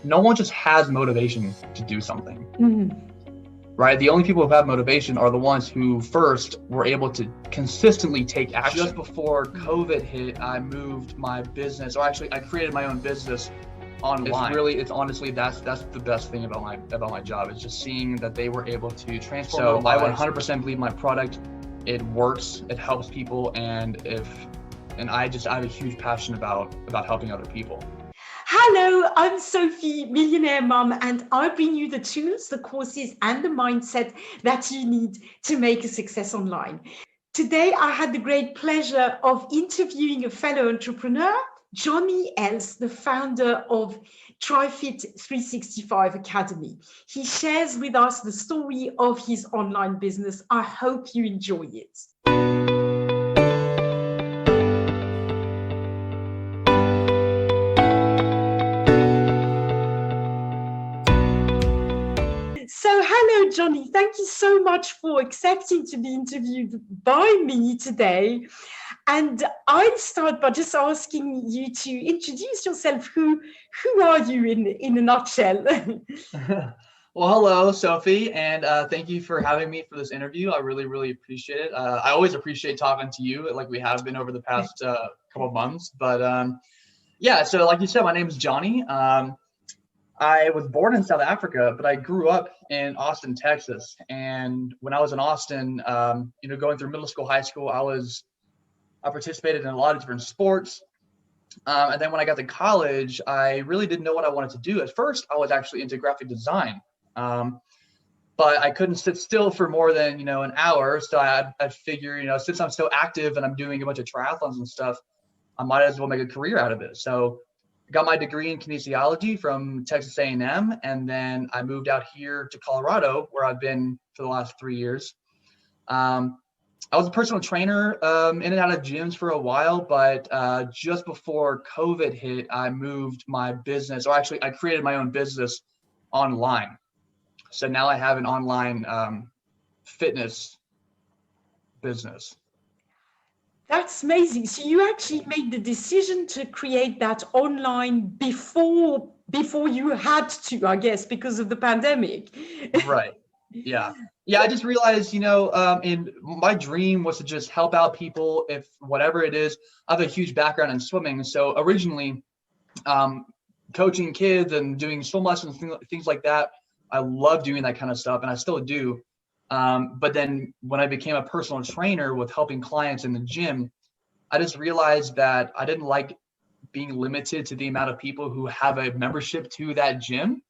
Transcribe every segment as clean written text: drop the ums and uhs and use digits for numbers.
no one just has motivation to do something, Mm. right? The only people who have motivation are the ones who first were able to consistently take action. Just before COVID hit, I moved my business, or actually I created my own business online. It's honestly, that's the best thing about my job, is just seeing that they were able to transform. So I 100% believe my product, it works, it helps people, and I have a huge passion about helping other people. Hello, I'm Sophie, Millionaire Mum, and I bring you the tools, the courses, and the mindset that you need to make a success online. Today, I had the great pleasure of interviewing a fellow entrepreneur, Johnny Els, the founder of Trifit365 Academy. He shares with us the story of his online business. I hope you enjoy it. So, hello, Johnny. Thank you so much for accepting to be interviewed by me today. And I'll start by just asking you to introduce yourself. Who are you in a nutshell? Well, hello, Sophie, and thank you for having me for this interview. I really, really appreciate it. I always appreciate talking to you, like we have been over the past couple of months. But yeah, so like you said, my name is Johnny. I was born in South Africa, but I grew up in Austin, Texas. And when I was in Austin, going through middle school, high school, I participated in a lot of different sports. And then when I got to college, I really didn't know what I wanted to do. At first, I was actually into graphic design, but I couldn't sit still for more than, an hour. So I figured, since I'm so active and I'm doing a bunch of triathlons and stuff, I might as well make a career out of it. So I got my degree in kinesiology from Texas A&M, and then I moved out here to Colorado, where I've been for the last 3 years. I was a personal trainer in and out of gyms for a while, but just before COVID hit, I moved my business, or actually I created my own business online. So now I have an online fitness business. That's amazing. So you actually made the decision to create that online before you had to, I guess, because of the pandemic. Right. Yeah. I just realized, in my dream was to just help out people, if whatever it is. I have a huge background in swimming. So originally, coaching kids and doing swim lessons, things like that, I love doing that kind of stuff, and I still do. But then when I became a personal trainer with helping clients in the gym, I just realized that I didn't like being limited to the amount of people who have a membership to that gym.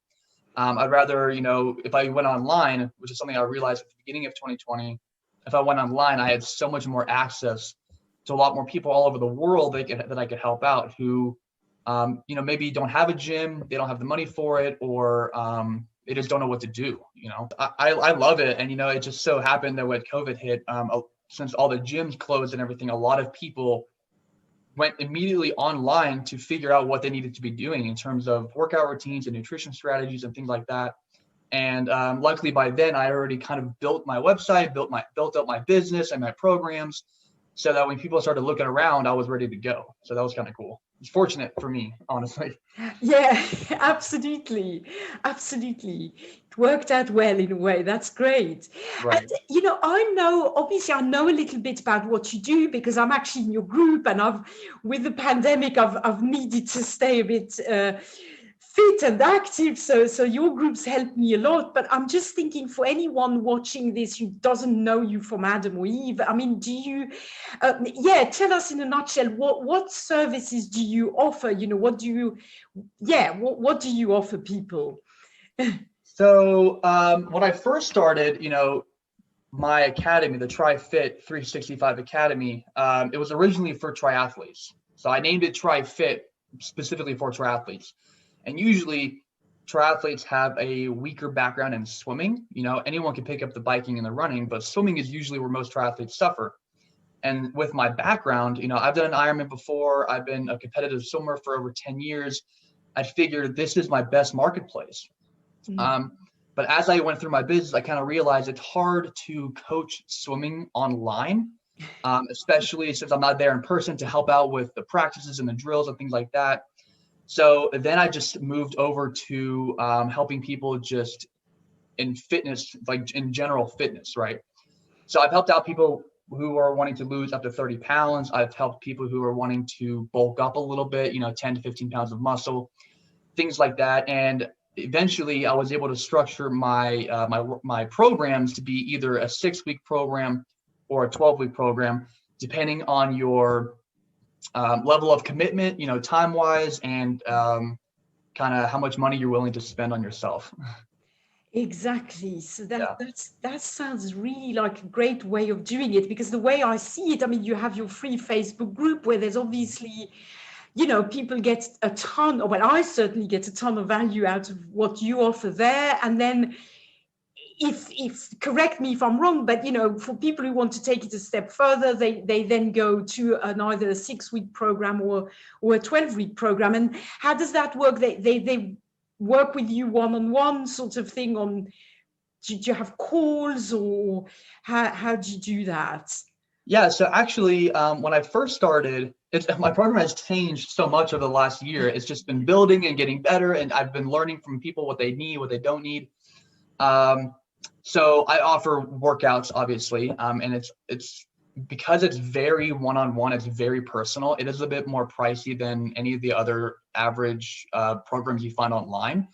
I'd rather, if I went online, which is something I realized at the beginning of 2020, if I went online, I had so much more access to a lot more people all over the world that I could help out who, maybe don't have a gym, they don't have the money for it, or they just don't know what to do. I love it. And, it just so happened that when COVID hit, since all the gyms closed and everything, a lot of people went immediately online to figure out what they needed to be doing in terms of workout routines and nutrition strategies and things like that. And luckily by then I already kind of built my website, built up my business and my programs, so that when people started looking around, I was ready to go. So that was kind of cool. It's fortunate for me, honestly. Yeah, absolutely. Absolutely. It worked out well in a way. That's great. Right. And, obviously I know a little bit about what you do because I'm actually in your group, and with the pandemic, I've needed to stay a bit fit and active. So your groups helped me a lot. But I'm just thinking, for anyone watching this who doesn't know you from Adam or Eve, I mean, do you, tell us in a nutshell, what services do you offer? What do you offer people? So when I first started, my academy, the Trifit365 Academy, it was originally for triathletes. So I named it Trifit specifically for triathletes. And usually triathletes have a weaker background in swimming. Anyone can pick up the biking and the running, but swimming is usually where most triathletes suffer. And with my background, I've done an Ironman before. I've been a competitive swimmer for over 10 years. I figured this is my best marketplace. Mm-hmm. But as I went through my business, I kind of realized it's hard to coach swimming online, especially since I'm not there in person to help out with the practices and the drills and things like that. So then I just moved over to helping people just in fitness, like in general fitness, right? So I've helped out people who are wanting to lose up to 30 pounds. I've helped people who are wanting to bulk up a little bit, 10 to 15 pounds of muscle, things like that. And eventually I was able to structure my programs to be either a 6-week program or a 12-week program, depending on your level of commitment, time wise, and kind of how much money you're willing to spend on yourself. Exactly. So Yeah. that sounds really like a great way of doing it, because the way I see it, I mean, you have your free Facebook group where there's obviously, people get a ton, or well, I certainly get a ton of value out of what you offer there. And then if correct me if I'm wrong, but for people who want to take it a step further, they then go to either a 6-week program or a 12-week program. And how does that work? They work with you one-on-one sort of thing on, do you have calls, or how do you do that? Yeah, so actually, when I first started, my program has changed so much over the last year. It's just been building and getting better, and I've been learning from people what they need, what they don't need. So I offer workouts, obviously, and it's because it's very one-on-one, it's very personal. It is a bit more pricey than any of the other average programs you find online.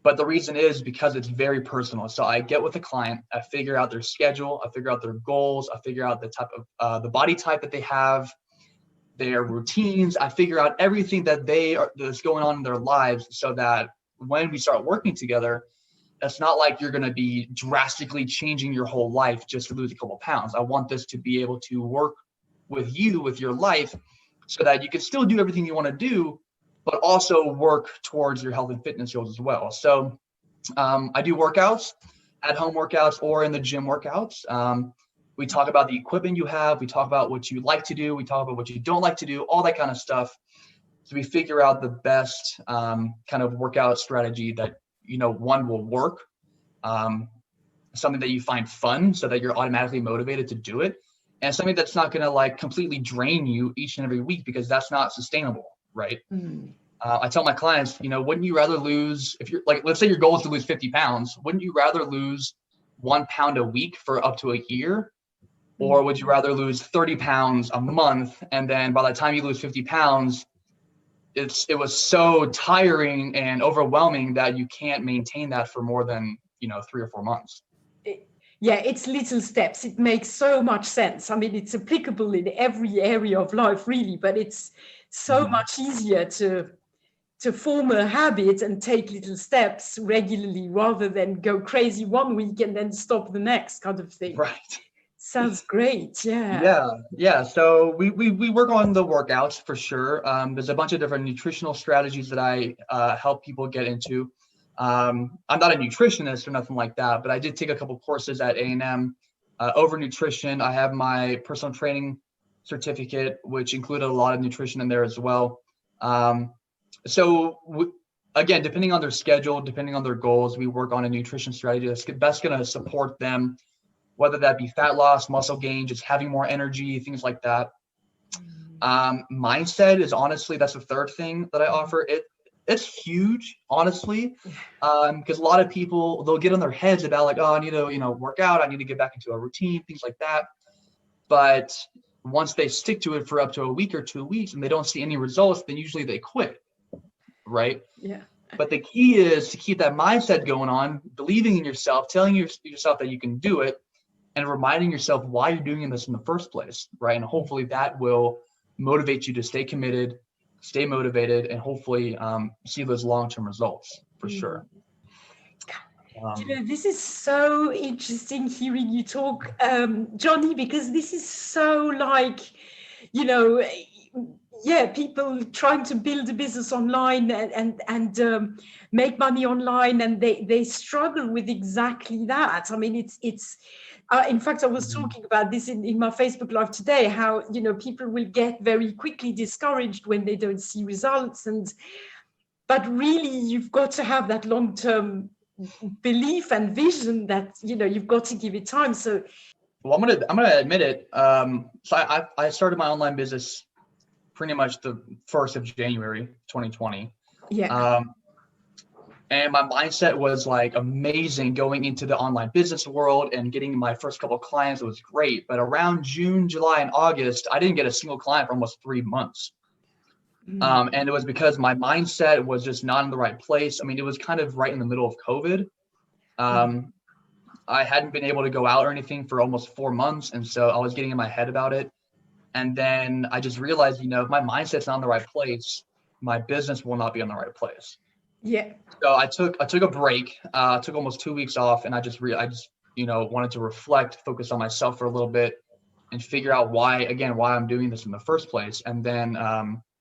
But the reason is because it's very personal. So I get with the client, I figure out their schedule, I figure out their goals, I figure out the type of the body type that they have, their routines. I figure out everything that's going on in their lives, so that when we start working together, it's not like you're going to be drastically changing your whole life just to lose a couple pounds. I want this to be able to work with you, with your life, so that you can still do everything you want to do, but also work towards your health and fitness goals as well. So I do workouts, at-home workouts or in the gym workouts. We talk about the equipment you have. We talk about what you like to do. We talk about what you don't like to do, all that kind of stuff. So we figure out the best kind of workout strategy that, one will work, something that you find fun so that you're automatically motivated to do it, and something that's not going to like completely drain you each and every week, because that's not sustainable, right? I tell my clients, wouldn't you rather lose, if you're like, let's say your goal is to lose 50 pounds, wouldn't you rather lose 1 pound a week for up to a year? Or would you rather lose 30 pounds a month, and then by the time you lose 50 pounds, it was so tiring and overwhelming that you can't maintain that for more than 3 or 4 months? Yeah, it's little steps. It makes so much sense. I mean, it's applicable in every area of life, really, but it's so much easier to form a habit and take little steps regularly, rather than go crazy one week and then stop the next, kind of thing. Right. Sounds great. Yeah. Yeah. So we work on the workouts for sure. There's a bunch of different nutritional strategies that I help people get into. I'm not a nutritionist or nothing like that, but I did take a couple courses at A&M over nutrition. I have my personal training certificate, which included a lot of nutrition in there as well. Again, depending on their schedule, depending on their goals, we work on a nutrition strategy that's best going to support them, whether that be fat loss, muscle gain, just having more energy, things like that. Mindset is honestly, that's the third thing that I offer. It's huge, honestly, because a lot of people, they'll get in their heads about like, oh, I need to, work out. I need to get back into a routine, things like that. But once they stick to it for up to a week or 2 weeks and they don't see any results, then usually they quit, right? Yeah. But the key is to keep that mindset going on, believing in yourself, telling yourself that you can do it, and reminding yourself why you're doing this in the first place, right? And hopefully that will motivate you to stay committed, stay motivated, and hopefully see those long-term results for sure. This is so interesting hearing you talk, Johnny, because this is so like, people trying to build a business online and make money online, and they struggle with exactly that. I mean, it's in fact, I was talking about this in my Facebook Live today, how, people will get very quickly discouraged when they don't see results. But really, you've got to have that long-term belief and vision that, you've got to give it time. So, well, I'm gonna admit it. So I started my online business pretty much the 1st of January, 2020. Yeah. And my mindset was like amazing going into the online business world and getting my first couple of clients. It was great. But around June, July, and August, I didn't get a single client for almost 3 months. And it was because my mindset was just not in the right place. I mean, it was kind of right in the middle of COVID. I hadn't been able to go out or anything for almost 4 months. And so I was getting in my head about it. And then I just realized, if my mindset's not in the right place, my business will not be in the right place. Yeah. So I took a break, took almost 2 weeks off, and I just wanted to reflect, focus on myself for a little bit and figure out why I'm doing this in the first place. And then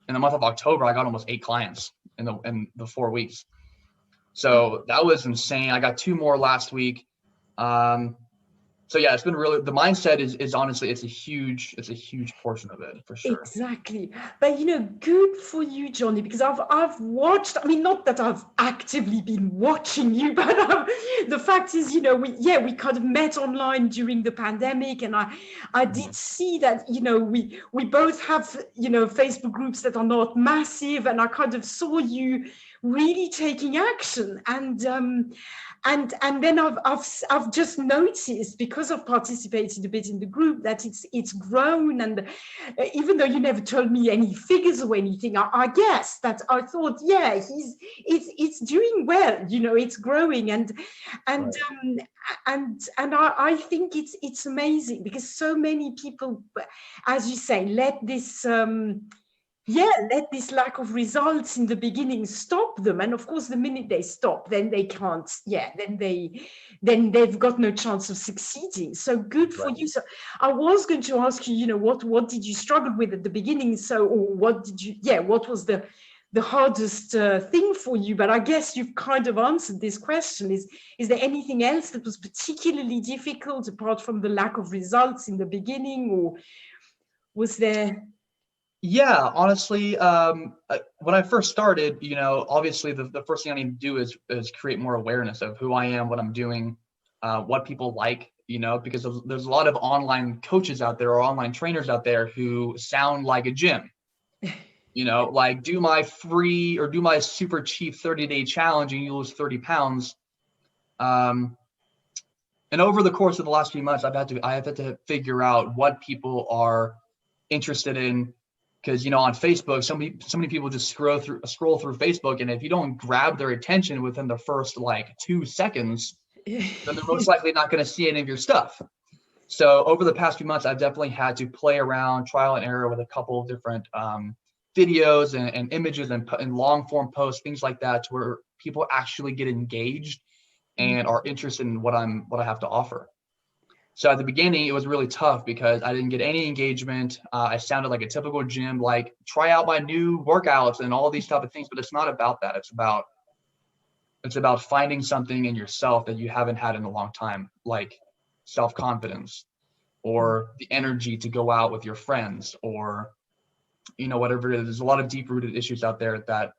in the month of October, I got almost 8 clients in the 4 weeks. So that was insane. I got 2 more last week. So yeah, it's been really, the mindset is honestly, it's a huge portion of it for sure. Exactly. But good for you, Johnny, because I've watched, I mean, not that I've actively been watching you, but the fact is, we kind of met online during the pandemic, and I did see that, we both have, Facebook groups that are not massive, and I kind of saw you really taking action. And then I've just noticed, because I've participated a bit in the group, that it's grown. And even though you never told me any figures or anything, I guess that I thought, yeah, it's doing well. It's growing, and Right. I think it's amazing, because so many people, as you say, let this lack of results in the beginning stop them. And of course, the minute they stop, then they can't, then they've got no chance of succeeding. So good for you. So I was going to ask you, what did you struggle with at the beginning? So, or what was the hardest thing for you? But I guess you've kind of answered this question. Is there anything else that was particularly difficult apart from the lack of results in the beginning, or was there? Yeah, honestly, when I first started, obviously the first thing I need to do is create more awareness of who I am, what I'm doing, what people like, because there's a lot of online coaches out there or online trainers out there who sound like a gym, like do my free or do my super cheap 30-day challenge and you lose 30 pounds. And over the course of the last few months, I've had to figure out what people are interested in. Because on Facebook, so many people just scroll through Facebook, and if you don't grab their attention within the first 2 seconds, then they're most likely not going to see any of your stuff. So over the past few months, I've definitely had to play around, trial and error with a couple of different videos and images and long form posts, things like that, to where people actually get engaged and are interested in what I have to offer. So at the beginning, it was really tough because I didn't get any engagement. I sounded like a typical gym, like try out my new workouts and all these type of things, but it's not about that. It's about finding something in yourself that you haven't had in a long time, like self-confidence or the energy to go out with your friends, or, whatever it is. There's a lot of deep-rooted issues out there that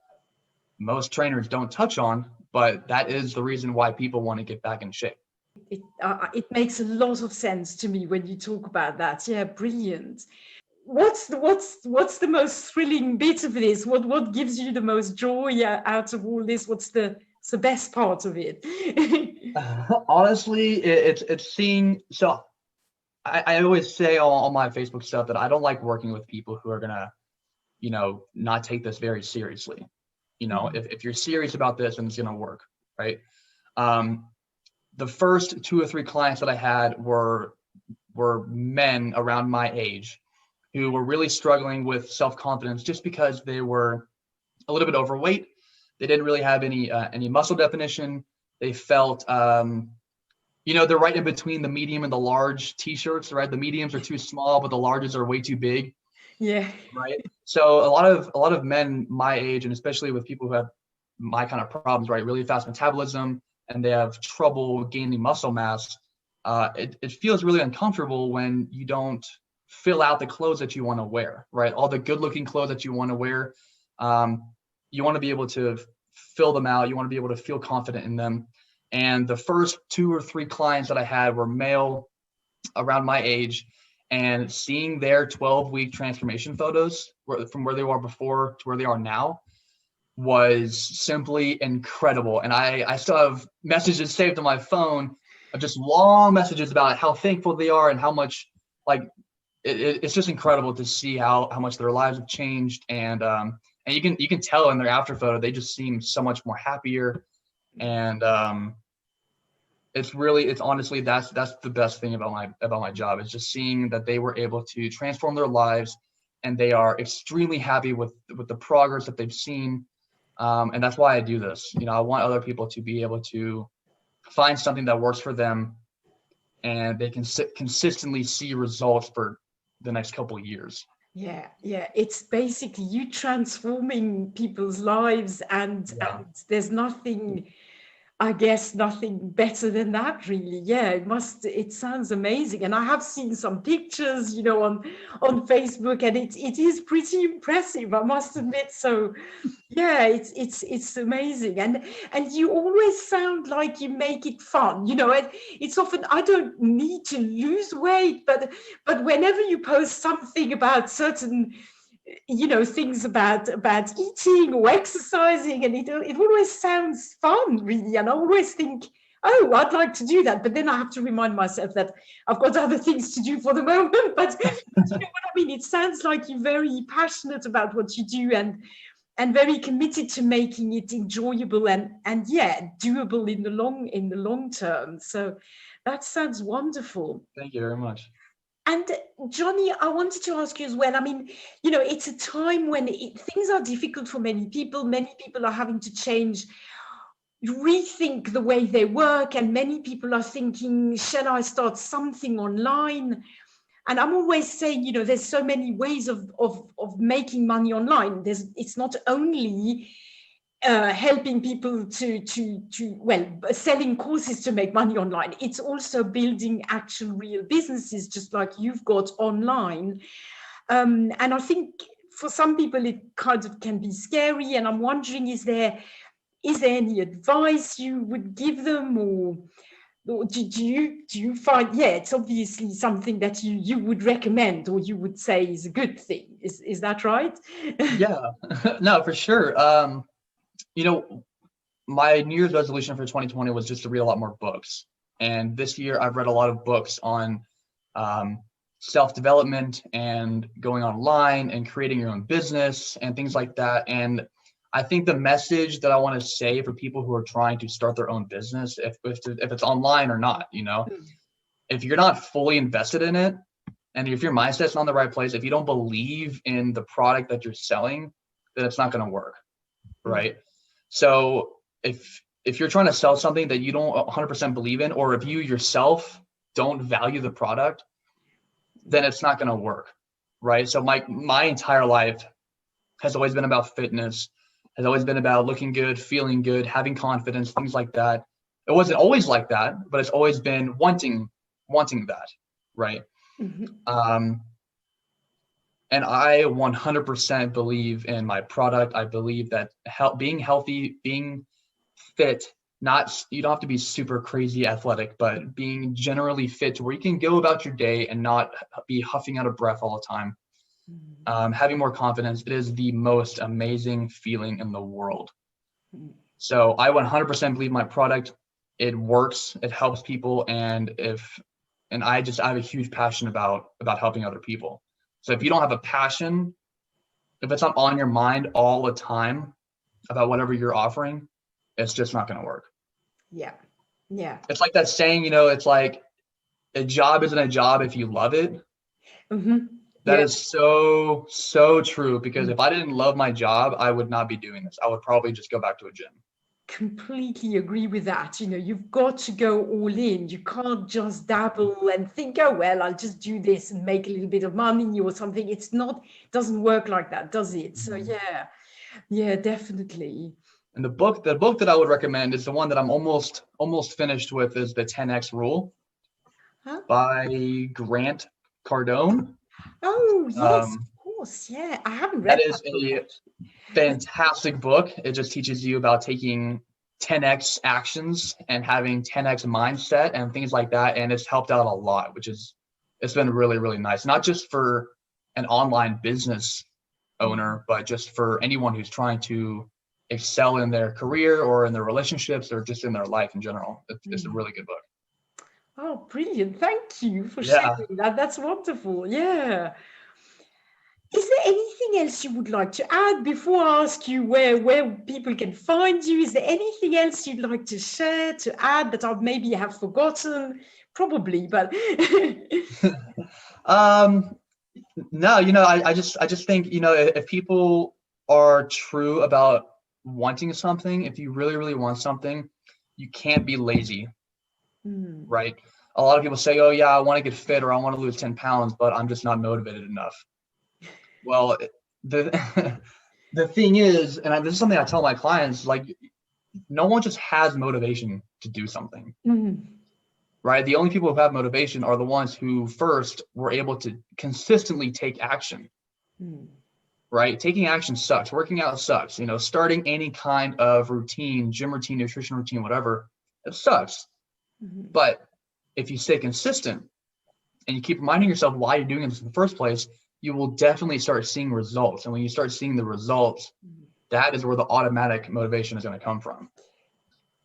most trainers don't touch on, but that is the reason why people want to get back in shape. It makes a lot of sense to me when you talk about that. Yeah, brilliant. What's the most thrilling bit of this? What gives you the most joy out of all this? What's the best part of it? Honestly, it's seeing. So I always say on my Facebook stuff that I don't like working with people who are gonna, not take this very seriously. If you're serious about this, then it's gonna work, right? The first 2 or 3 clients that I had were men around my age who were really struggling with self-confidence just because they were a little bit overweight. They didn't really have any muscle definition. They felt, they're right in between the medium and the large t-shirts, right? The mediums are too small, but the larges are way too big. Yeah. Right. So a lot of men my age, and especially with people who have my kind of problems, right? Really fast metabolism, and they have trouble gaining muscle mass. It feels really uncomfortable when you don't fill out the clothes that you want to wear, right? All the good looking clothes that you want to wear. You want to be able to fill them out. You want to be able to feel confident in them. And the first 2 or 3 clients that I had were male around my age. and seeing their 12-week transformation photos from where they were before to where they are now was simply incredible. And I still have messages saved on my phone of just long messages about how thankful they are and how much, like, it's just incredible to see how much their lives have changed. And you can tell in their after photo, they just seem so much more happier. And it's honestly, that's the best thing about my job, is just seeing that they were able to transform their lives, and they are extremely happy with the progress that they've seen. And that's why I do this. I want other people to be able to find something that works for them, and they can consistently see results for the next couple of years. Yeah, it's basically you transforming people's lives, and there's nothing, I guess, nothing better than that, really. Yeah, it sounds amazing. And I have seen some pictures, on Facebook, and it is pretty impressive, I must admit. So yeah, it's amazing. And you always sound like you make it fun. It's often, I don't need to lose weight, but whenever you post something about certain things about eating or exercising, and it always sounds fun, really. And I always think, oh, I'd like to do that, but then I have to remind myself that I've got other things to do for the moment. But you know what I mean? It sounds like you're very passionate about what you do, and very committed to making it enjoyable and doable in the long term. So that sounds wonderful. Thank you very much. And Johnny, I wanted to ask you as well. I mean, it's a time when things are difficult for many people. Many people are having to rethink the way they work. And many people are thinking, shall I start something online? And I'm always saying, there's so many ways of making money online. It's not only helping people to selling courses to make money online. It's also building actual real businesses, just like you've got online. And I think for some people it kind of can be scary. And I'm wondering, is there any advice you would give them, or do you find, it's obviously something that you would recommend, or you would say is a good thing? Is that right? Yeah, no, for sure. My New Year's resolution for 2020 was just to read a lot more books. And this year I've read a lot of books on self-development and going online and creating your own business and things like that. And I think the message that I want to say for people who are trying to start their own business, if it's online or not, if you're not fully invested in it, and if your mindset's not in the right place, if you don't believe in the product that you're selling, then it's not going to work, right? So if you're trying to sell something that you don't 100% believe in, or if you yourself don't value the product, then it's not going to work, right? So my entire life has always been about fitness, has always been about looking good, feeling good, having confidence, things like that. It wasn't always like that, but it's always been wanting that, right? Mm-hmm. And I 100% believe in my product. I believe that being healthy, being fit, you don't have to be super crazy athletic, but being generally fit to where you can go about your day and not be huffing out of breath all the time. Having more confidence, it is the most amazing feeling in the world. So I 100% believe my product. It works, it helps people, and I have a huge passion about helping other people. So if you don't have a passion, if it's not on your mind all the time about whatever you're offering, it's just not going to work. Yeah. It's like that saying, it's like a job isn't a job if you love it. Mm-hmm. That is so, so true, because if I didn't love my job, I would not be doing this. I would probably just go back to a gym. Completely agree with that. You've got to go all in. You can't just dabble and think, oh, well, I'll just do this and make a little bit of money or something. Doesn't work like that, does it? So yeah, definitely. And the book that I would recommend is the one that I'm almost finished with, is the 10X Rule by Grant Cardone. Oh, yes, of course. Yeah, I haven't read that. That is a fantastic book. It just teaches you about taking 10X actions and having 10X mindset and things like that. And it's helped out a lot, which is it's been really, really nice, not just for an online business owner, but just for anyone who's trying to excel in their career or in their relationships or just in their life in general. It's a really good book. Oh, brilliant. Thank you for Yeah. sharing that. That's wonderful. Yeah. Is there anything else you would like to add before I ask you where people can find you? Is there anything else you'd like to share, to add that I maybe have forgotten? Probably, but No, I just think, if people are true about wanting something, if you really, really want something, you can't be lazy, right? A lot of people say, oh yeah, I want to get fit or I want to lose 10 pounds, but I'm just not motivated enough. Well, the the thing is, and this is something I tell my clients, like, no one just has motivation to do something, right? The only people who have motivation are the ones who first were able to consistently take action, right? Taking action sucks. Working out sucks. Starting any kind of routine, gym routine, nutrition routine, whatever, it sucks. But if you stay consistent and you keep reminding yourself why you're doing this in the first place, you will definitely start seeing results. And when you start seeing the results, that is where the automatic motivation is going to come from.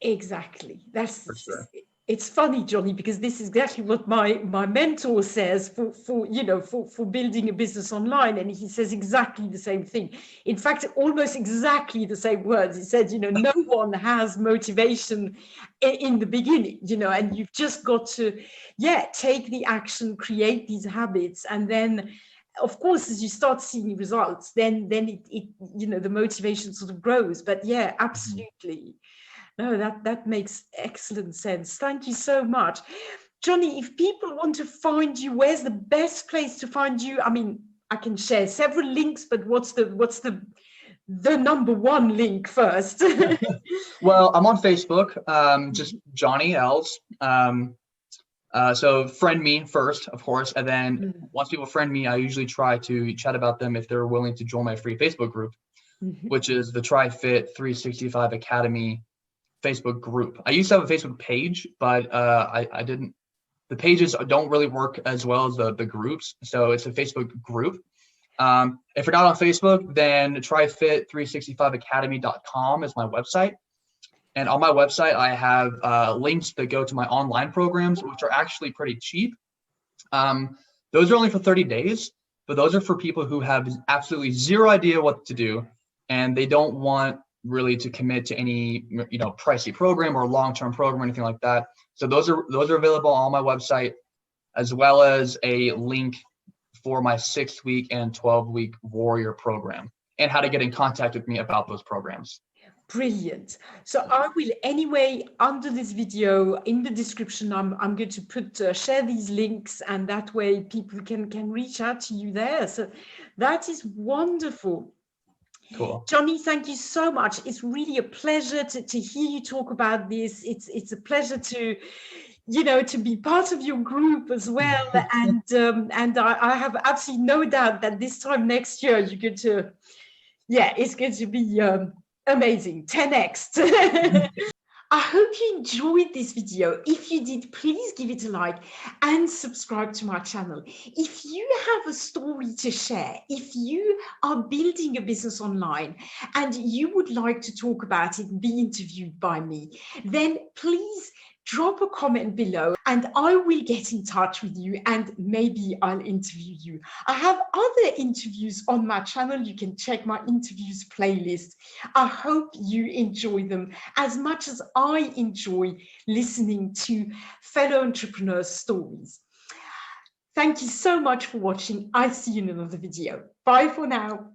Exactly. For sure. It's funny, Johnny, because this is exactly what my mentor says for building a business online, and he says exactly the same thing. In fact, almost exactly the same words. He said, no one has motivation in the beginning, and you've just got to, take the action, create these habits, and then, of course, as you start seeing results, then it the motivation sort of grows. But yeah, absolutely. No, that makes excellent sense. Thank you so much. Johnny, if people want to find you, where's the best place to find you? I mean, I can share several links, but what's the number one link first? Well, I'm on Facebook, just Johnny Els. So friend me first, of course, and then once people friend me, I usually try to chat about them if they're willing to join my free Facebook group, which is the Trifit365 Academy Facebook group. I used to have a Facebook page, but I didn't. The pages don't really work as well as the groups, so it's a Facebook group. If you're not on Facebook, then Trifit365Academy.com is my website. And on my website, I have links that go to my online programs, which are actually pretty cheap. Those are only for 30 days, but those are for people who have absolutely zero idea what to do, and they don't want really to commit to any pricey program or long-term program or anything like that. So those are available on my website, as well as a link for my 6-week and 12-week warrior program and how to get in contact with me about those programs. Brilliant. So I will anyway, under this video in the description, I'm going to put share these links, and that way people can reach out to you there. So that is wonderful. Cool. Johnny, thank you so much. It's really a pleasure to hear you talk about this. It's a pleasure to be part of your group as well. And I have absolutely no doubt that this time next year you're going to, it's going to be amazing, 10x. I hope you enjoyed this video. If you did, please give it a like and subscribe to my channel. If you have a story to share, if you are building a business online and you would like to talk about it and be interviewed by me, then please drop a comment below and I will get in touch with you and maybe I'll interview you. I have other interviews on my channel. You can check my interviews playlist. I hope you enjoy them as much as I enjoy listening to fellow entrepreneurs' stories. Thank you so much for watching. I'll see you in another video. Bye for now.